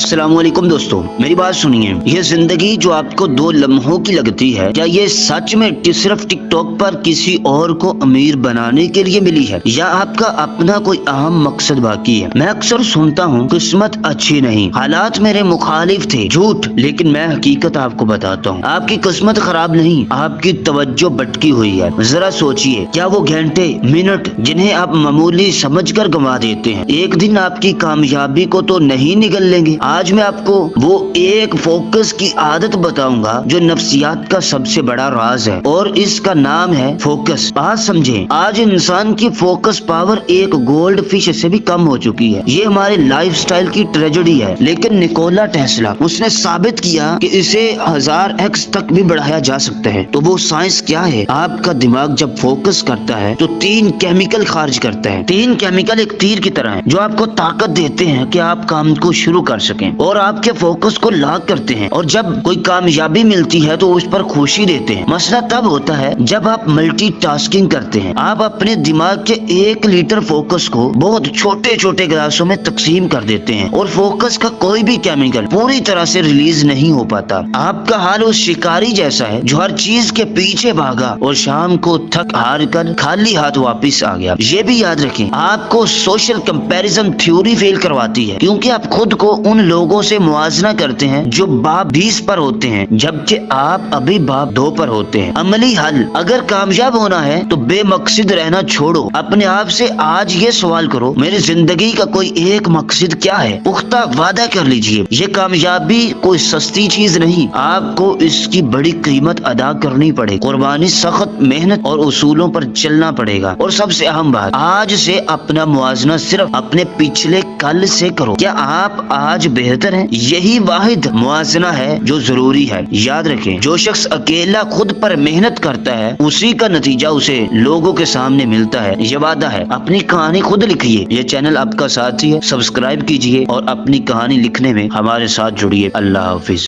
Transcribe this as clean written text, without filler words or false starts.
अस्सलाम वालेकुम दोस्तों, मेरी बात सुनिए। ये जिंदगी जो आपको 2 लम्हों की लगती है, क्या ये सच में सिर्फ टिकटॉक पर किसी और को अमीर बनाने के लिए मिली है, या आपका अपना कोई अहम मकसद बाकी है? मैं अक्सर सुनता हूँ किस्मत अच्छी नहीं, हालात मेरे मुखालिफ थे। झूठ, लेकिन मैं हकीकत आपको बताता हूँ। आपकी किस्मत खराब नहीं, आपकी तवज्जो भटकी हुई है। जरा सोचिए, क्या वो घंटे मिनट जिन्हें आप मामूली समझकर गंवा देते हैं, एक दिन आपकी कामयाबी को तो नहीं निगल लेंगे? आज मैं आपको वो एक फोकस की आदत बताऊंगा जो नफ्सियात का सबसे बड़ा राज है, और इसका नाम है फोकस। बात समझें, आज इंसान की फोकस पावर एक गोल्ड फिश से भी कम हो चुकी है। ये हमारे लाइफस्टाइल की ट्रेजेडी है, लेकिन निकोला टेस्ला उसने साबित किया कि इसे 1000x तक भी बढ़ाया जा सकता है। तो वो साइंस क्या है? आपका दिमाग जब फोकस करता है तो 3 केमिकल खारिज करता है। 3 केमिकल एक तीर की तरह है जो आपको ताकत देते हैं कि आप काम को शुरू कर सकें और आपके फोकस को लॉक करते हैं। और जब कोई कामयाबी मिलती है तो उस पर खुशी देते हैं। मसला तब होता है जब आप मल्टीटास्किंग करते हैं। आप अपने दिमाग के 1 लीटर फोकस को बहुत छोटे छोटे गिलासों में तकसीम कर देते हैं, और फोकस का कोई भी केमिकल पूरी तरह से रिलीज नहीं हो पाता। आपका हाल उस शिकारी जैसा है जो हर चीज के पीछे भागा और शाम को थक हार कर खाली हाथ वापिस आ गया। ये भी याद रखें, आपको सोशल कंपैरिजन थ्योरी फेल करवाती है, क्योंकि आप खुद को उन लोगों से मुआवजा करते हैं जो बाप 20 पर होते हैं, जबकि आप अभी बाप 2 पर होते हैं। अमली हल, अगर कामयाब होना है तो बेमकसद रहना छोड़ो। अपने आप से आज ये सवाल करो, मेरी जिंदगी का कोई एक मकसद क्या है? पुख्ता वादा कर लीजिए। ये कामयाबी कोई सस्ती चीज नहीं, आपको इसकी बड़ी कीमत अदा करनी पड़ेगी। कुर्बानी, सख्त मेहनत और उसूलों पर चलना पड़ेगा। और सबसे अहम बात, आज से अपना मुआवजा सिर्फ अपने पिछले कल से करो। क्या आप आज बेहतर हैं? यही वाहिद मुआवजा है जो जरूरी है। याद रखें, जो शख्स अकेला खुद पर मेहनत करता है उसी का नतीजा उसे लोगों के सामने मिलता है। ये वादा है। अपनी कहानी खुद लिखिए। ये चैनल आपका साथी है, सब्सक्राइब कीजिए और अपनी कहानी लिखने में हमारे साथ जुड़िए। अल्लाह हाफिज।